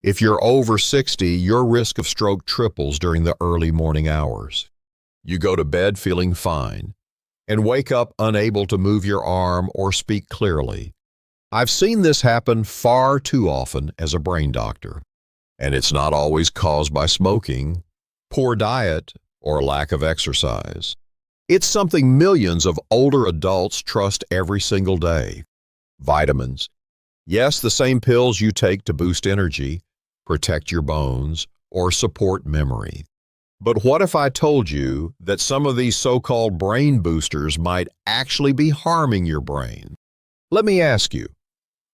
If you're over 60, your risk of stroke triples during the early morning hours. You go to bed feeling fine and wake up unable to move your arm or speak clearly. I've seen this happen far too often as a brain doctor, and it's not always caused by smoking, poor diet, or lack of exercise. It's something millions of older adults trust every single day. Vitamins. Yes, the same pills you take to boost energy, protect your bones, or support memory. But what if I told you that some of these so-called brain boosters might actually be harming your brain? Let me ask you,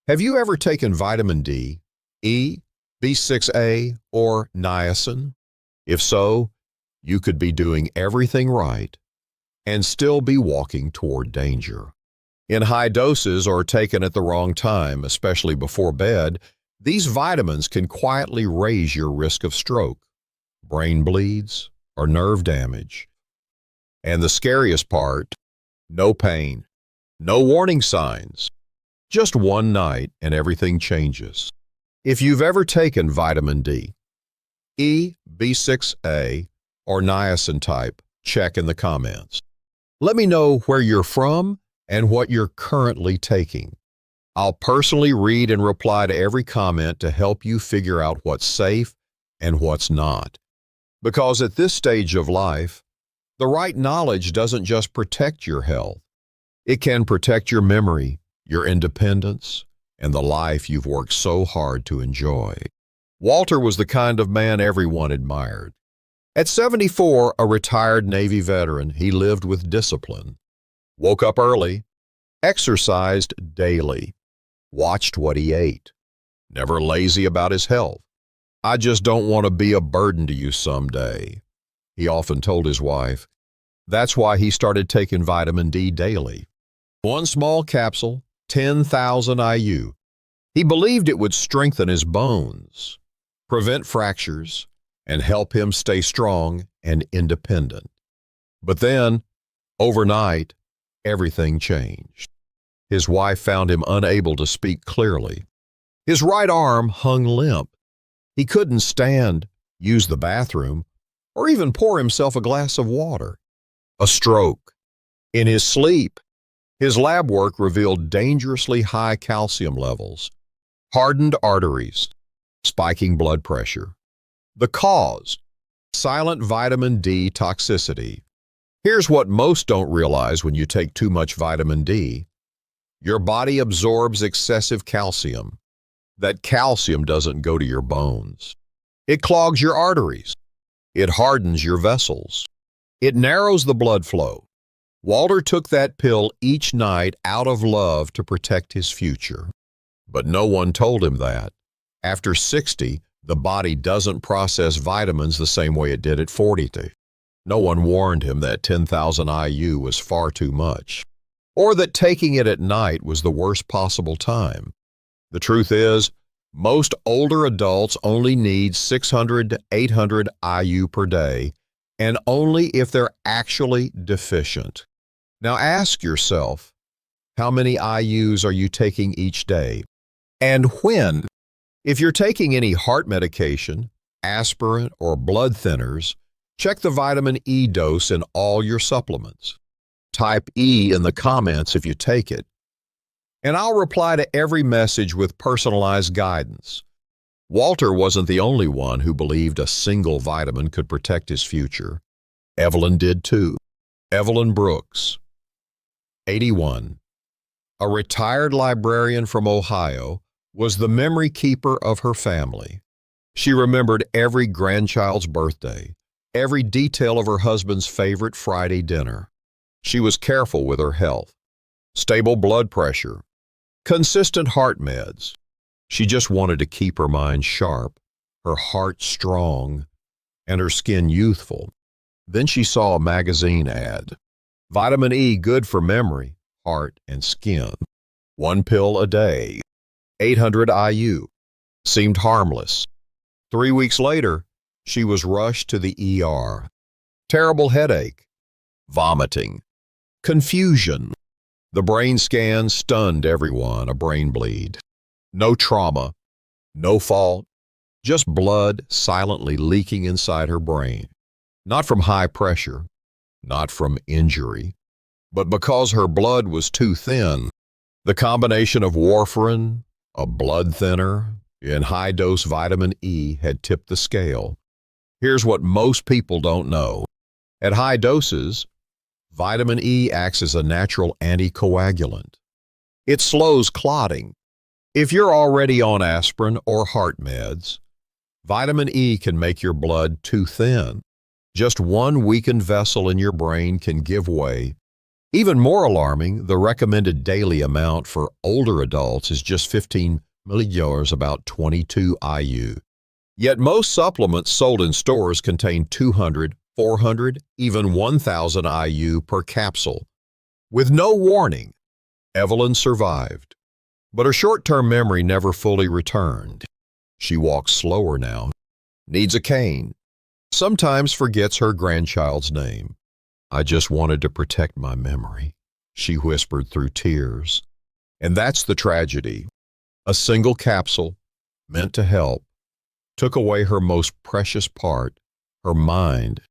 have you ever taken vitamin D, E, B6A, or niacin? If so, you could be doing everything right and still be walking toward danger. In high doses or taken at the wrong time, especially before bed, these vitamins can quietly raise your risk of stroke, brain bleeds, or nerve damage. And the scariest part, no pain, no warning signs. Just one night and everything changes. If you've ever taken vitamin D, E, B6A, or niacin type, check in the comments. Let me know where you're from and what you're currently taking. I'll personally read and reply to every comment to help you figure out what's safe and what's not. Because at this stage of life, the right knowledge doesn't just protect your health. It can protect your memory, your independence, and the life you've worked so hard to enjoy. Walter was the kind of man everyone admired. At 74, a retired Navy veteran, he lived with discipline. Woke up early, exercised daily, watched what he ate, never lazy about his health. "I just don't want to be a burden to you someday," he often told his wife. That's why he started taking vitamin D daily. One small capsule, 10,000 IU. He believed it would strengthen his bones, prevent fractures, and help him stay strong and independent. But then, overnight, everything changed. His wife found him unable to speak clearly. His right arm hung limp. He couldn't stand, use the bathroom, or even pour himself a glass of water. A stroke. In his sleep, his lab work revealed dangerously high calcium levels, hardened arteries, spiking blood pressure. The cause: silent vitamin D toxicity. Here's what most don't realize when you take too much vitamin D. Your body absorbs excessive calcium. That calcium doesn't go to your bones. It clogs your arteries. It hardens your vessels. It narrows the blood flow. Walter took that pill each night out of love to protect his future. But no one told him that. After 60, the body doesn't process vitamins the same way it did at 40. No one warned him that 10,000 IU was far too much, or that taking it at night was the worst possible time. The truth is, most older adults only need 600 to 800 IU per day, and only if they're actually deficient. Now ask yourself, how many IUs are you taking each day? And when? If you're taking any heart medication, aspirin, or blood thinners, check the vitamin E dose in all your supplements. Type E in the comments if you take it, and I'll reply to every message with personalized guidance. Walter wasn't the only one who believed a single vitamin could protect his future. Evelyn did too. Evelyn Brooks, 81, a retired librarian from Ohio, was the memory keeper of her family. She remembered every grandchild's birthday, every detail of her husband's favorite Friday dinner. She was careful with her health. Stable blood pressure, consistent heart meds. She just wanted to keep her mind sharp, her heart strong, and her skin youthful. Then she saw a magazine ad. Vitamin E good for memory, heart, and skin. 1 pill a day. 800 IU. Seemed harmless. 3 weeks later, she was rushed to the ER. Terrible headache, vomiting, confusion. The brain scan stunned everyone, a brain bleed. No trauma, no fault, just blood silently leaking inside her brain. Not from high pressure, not from injury, but because her blood was too thin. The combination of warfarin, a blood thinner, and high-dose vitamin E had tipped the scale. Here's what most people don't know. At high doses, vitamin E acts as a natural anticoagulant. It slows clotting. If you're already on aspirin or heart meds, vitamin E can make your blood too thin. Just one weakened vessel in your brain can give way. Even more alarming, the recommended daily amount for older adults is just 15 milliliters, about 22 IU. Yet most supplements sold in stores contain 200, 400, even 1,000 IU per capsule. With no warning, Evelyn survived, but her short-term memory never fully returned. She walks slower now, needs a cane, sometimes forgets her grandchild's name. "I just wanted to protect my memory," she whispered through tears. And that's the tragedy. A single capsule, meant to help, took away her most precious part, her mind.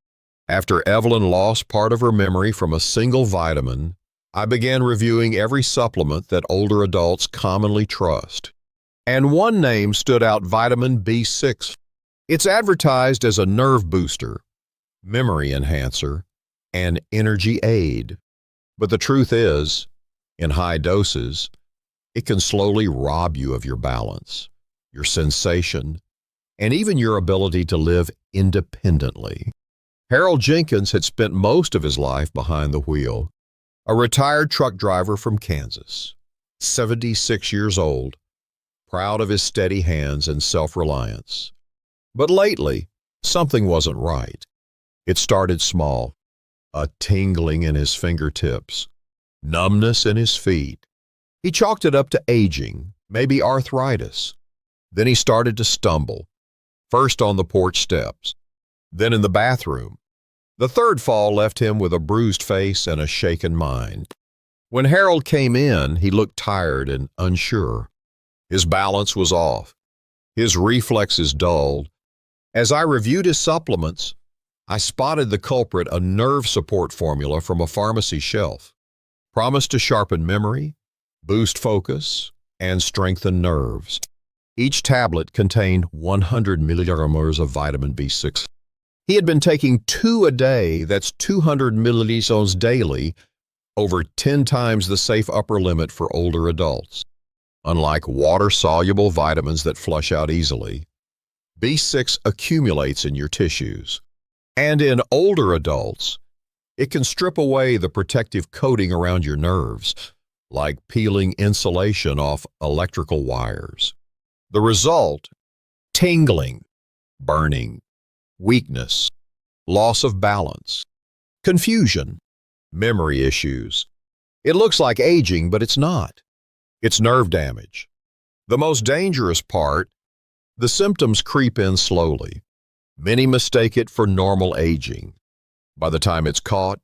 After Evelyn lost part of her memory from a single vitamin, I began reviewing every supplement that older adults commonly trust. And one name stood out: vitamin B6. It's advertised as a nerve booster, memory enhancer, and energy aid. But the truth is, in high doses, it can slowly rob you of your balance, your sensation, and even your ability to live independently. Harold Jenkins had spent most of his life behind the wheel, a retired truck driver from Kansas, 76 years old, proud of his steady hands and self-reliance. But lately, something wasn't right. It started small, a tingling in his fingertips, numbness in his feet. He chalked it up to aging, maybe arthritis. Then he started to stumble, first on the porch steps, then in the bathroom. The third fall left him with a bruised face and a shaken mind. When Harold came in, he looked tired and unsure. His balance was off, his reflexes dulled. As I reviewed his supplements, I spotted the culprit: a nerve support formula from a pharmacy shelf. Promised to sharpen memory, boost focus, and strengthen nerves. Each tablet contained 100 milliliters of vitamin B6. He had been taking 2 a day, that's 200 milliliters daily, over 10 times the safe upper limit for older adults. Unlike water-soluble vitamins that flush out easily, B6 accumulates in your tissues. And in older adults, it can strip away the protective coating around your nerves, like peeling insulation off electrical wires. The result: tingling, burning, weakness, loss of balance, confusion, memory issues. It looks like aging, but it's not. It's nerve damage. The most dangerous part: the symptoms creep in slowly. Many mistake it for normal aging. By the time it's caught,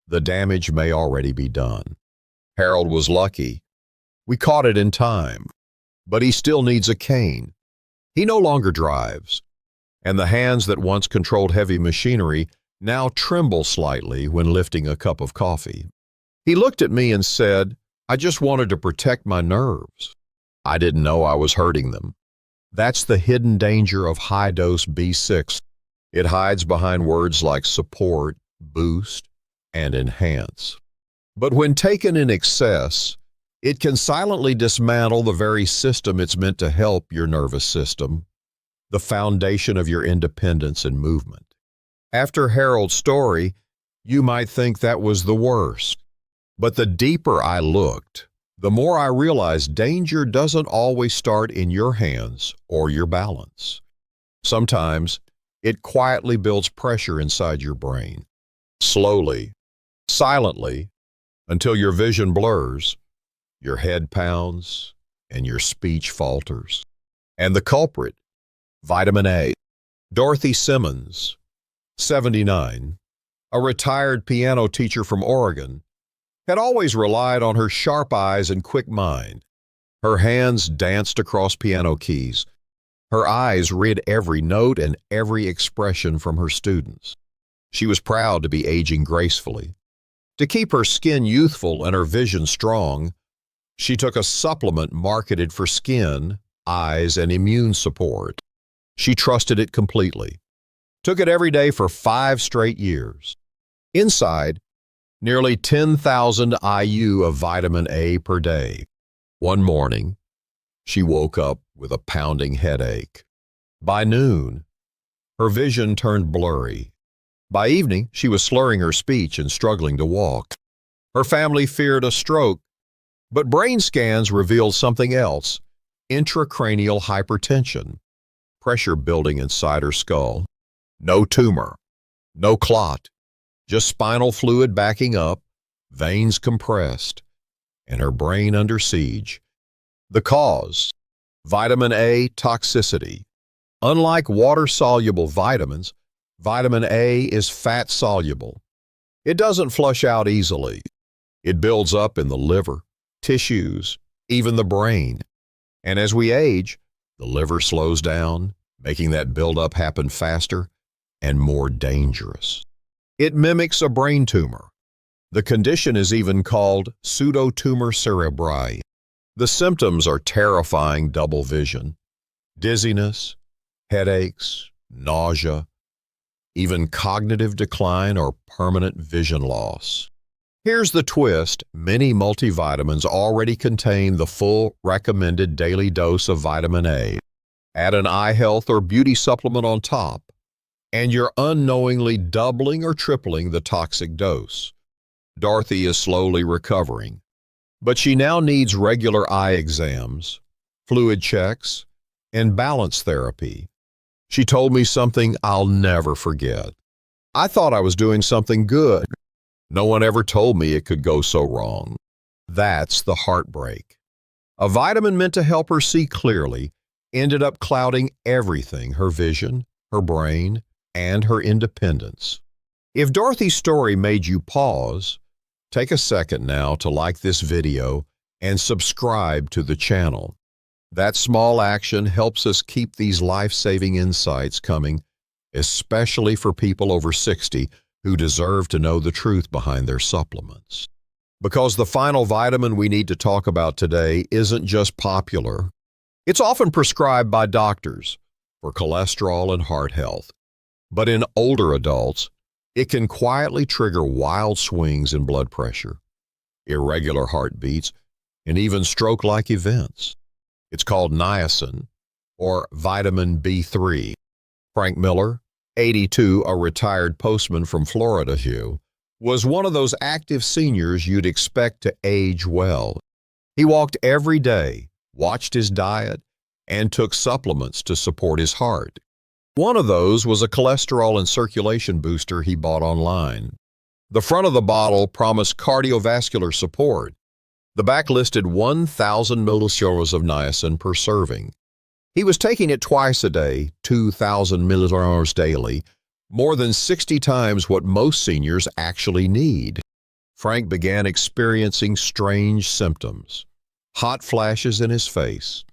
the damage may already be done. Harold was lucky. We caught it in time. But he still needs a cane. He no longer drives, and the hands that once controlled heavy machinery now tremble slightly when lifting a cup of coffee. He looked at me and said, "I just wanted to protect my nerves." I didn't know I was hurting them. That's the hidden danger of high-dose B6. It hides behind words like support, boost, and enhance. But when taken in excess, it can silently dismantle the very system it's meant to help: your nervous system, the foundation of your independence and movement. After Harold's story, you might think that was the worst. But the deeper I looked, the more I realized danger doesn't always start in your hands or your balance. Sometimes it quietly builds pressure inside your brain, slowly, silently, until your vision blurs, your head pounds, and your speech falters. And the culprit: vitamin A. Dorothy Simmons, 79, a retired piano teacher from Oregon, had always relied on her sharp eyes and quick mind. Her hands danced across piano keys, Her eyes read every note and every expression from her students. She was proud to be aging gracefully. To keep her skin youthful and her vision strong, she took a supplement marketed for skin, eyes, and immune support. She trusted it completely. Took it every day for 5 straight years. Inside, nearly 10,000 IU of vitamin A per day. One morning, she woke up with a pounding headache. By noon, her vision turned blurry. By evening, she was slurring her speech and struggling to walk. Her family feared a stroke, but brain scans revealed something else: intracranial hypertension, pressure building inside her skull. No tumor, no clot, just spinal fluid backing up, veins compressed, and her brain under siege. The cause: vitamin A toxicity. Unlike water-soluble vitamins, vitamin A is fat-soluble. It doesn't flush out easily. It builds up in the liver, tissues, even the brain. And as we age, the liver slows down, making that buildup happen faster and more dangerous. It mimics a brain tumor. The condition is even called pseudotumor cerebri. The symptoms are terrifying: double vision, dizziness, headaches, nausea, even cognitive decline or permanent vision loss. Here's the twist: many multivitamins already contain the full recommended daily dose of vitamin A. Add an eye health or beauty supplement on top, and you're unknowingly doubling or tripling the toxic dose. Dorothy is slowly recovering, but she now needs regular eye exams, fluid checks, and balance therapy. She told me something I'll never forget. "I thought I was doing something good. No one ever told me it could go so wrong." That's the heartbreak. A vitamin meant to help her see clearly ended up clouding everything: her vision, her brain, and her independence. If Dorothy's story made you pause, take a second now to like this video and subscribe to the channel. That small action helps us keep these life-saving insights coming, especially for people over 60 who deserve to know the truth behind their supplements. Because the final vitamin we need to talk about today isn't just popular. It's often prescribed by doctors for cholesterol and heart health. But in older adults, it can quietly trigger wild swings in blood pressure, irregular heartbeats, and even stroke-like events. It's called niacin, or vitamin B3. Frank Miller, 82, a retired postman from Florida, was one of those active seniors you'd expect to age well. He walked every day, watched his diet, and took supplements to support his heart. One of those was a cholesterol and circulation booster he bought online. The front of the bottle promised cardiovascular support. The back listed 1,000 milliliters of niacin per serving. He was taking it twice a day, 2,000 milliliters daily, more than 60 times what most seniors actually need. Frank began experiencing strange symptoms: hot flashes in his face,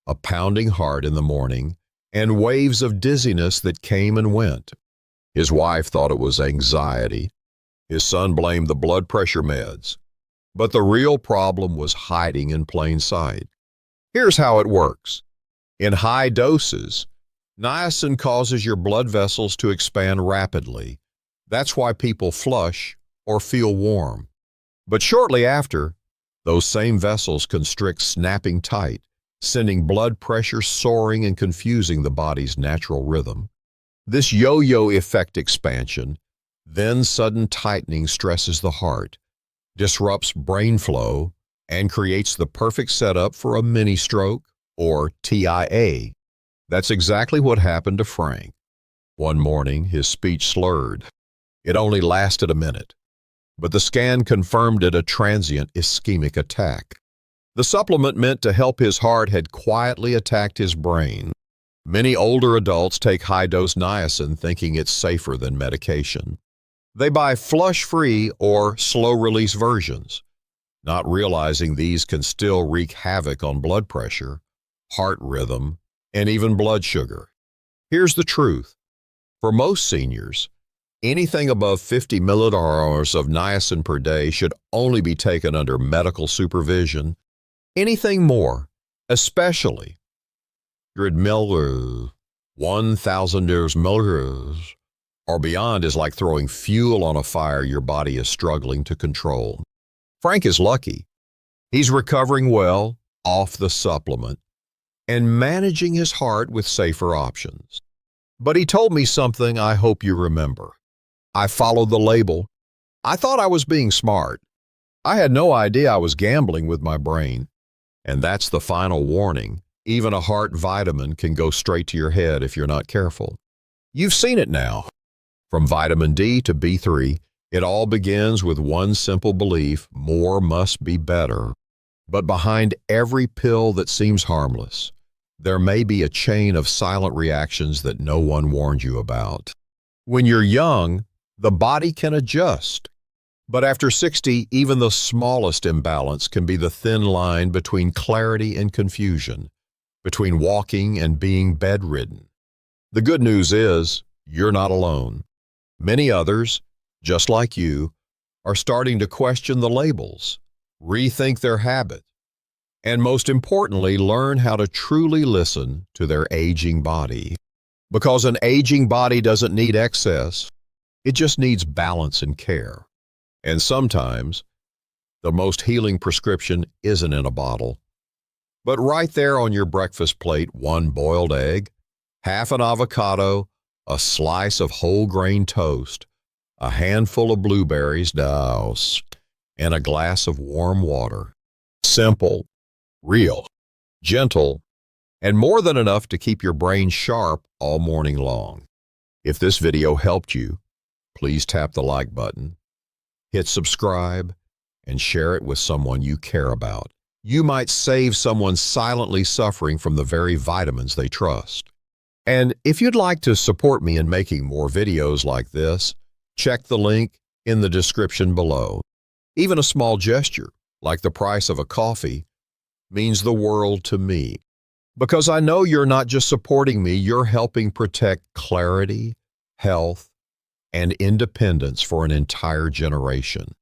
a pounding heart in the morning, and waves of dizziness that came and went. His wife thought it was anxiety. His son blamed the blood pressure meds. But the real problem was hiding in plain sight. Here's how it works. In high doses, niacin causes your blood vessels to expand rapidly. That's why people flush or feel warm. But shortly after, those same vessels constrict, snapping tight, sending blood pressure soaring and confusing the body's natural rhythm. This yo-yo effect expansion, then sudden tightening, stresses the heart, disrupts brain flow, and creates the perfect setup for a mini stroke or TIA. That's exactly what happened to Frank. One morning, his speech slurred. It only lasted a minute, but the scan confirmed it a transient ischemic attack. The supplement meant to help his heart had quietly attacked his brain. Many older adults take high-dose niacin thinking it's safer than medication. They buy flush-free or slow-release versions, not realizing these can still wreak havoc on blood pressure, heart rhythm, and even blood sugar. Here's the truth. For most seniors, anything above 50 milliliters of niacin per day should only be taken under medical supervision. Anything more, especially 100 milliliters, 1,000 milliliters, or beyond, is like throwing fuel on a fire your body is struggling to control. Frank is lucky. He's recovering well off the supplement and managing his heart with safer options. But he told me something I hope you remember. I followed the label. I thought I was being smart. I had no idea I was gambling with my brain. And that's the final warning. Even a heart vitamin can go straight to your head if you're not careful. You've seen it now. From vitamin D to B3, it all begins with one simple belief: more must be better. But behind every pill that seems harmless, there may be a chain of silent reactions that no one warned you about. When you're young, the body can adjust. But after 60, even the smallest imbalance can be the thin line between clarity and confusion, between walking and being bedridden. The good news is, you're not alone. Many others, just like you, are starting to question the labels, rethink their habit, and most importantly, learn how to truly listen to their aging body. Because an aging body doesn't need excess, it just needs balance and care. And sometimes, the most healing prescription isn't in a bottle, but right there on your breakfast plate: one boiled egg, half an avocado, a slice of whole grain toast, a handful of blueberries doused, and a glass of warm water. Simple, real, gentle, and more than enough to keep your brain sharp all morning long. If this video helped you, please tap the like button, hit subscribe, and share it with someone you care about. You might save someone silently suffering from the very vitamins they trust. And if you'd like to support me in making more videos like this, check the link in the description below. Even a small gesture, like the price of a coffee, means the world to me. Because I know you're not just supporting me, you're helping protect clarity, health, and independence for an entire generation.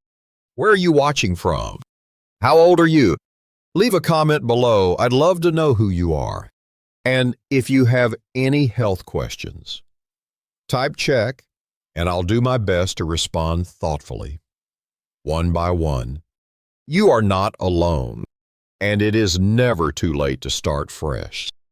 Where are you watching from? How old are you? Leave a comment below. I'd love to know who you are. And if you have any health questions, type check, and I'll do my best to respond thoughtfully, one by one. You are not alone, and it is never too late to start fresh.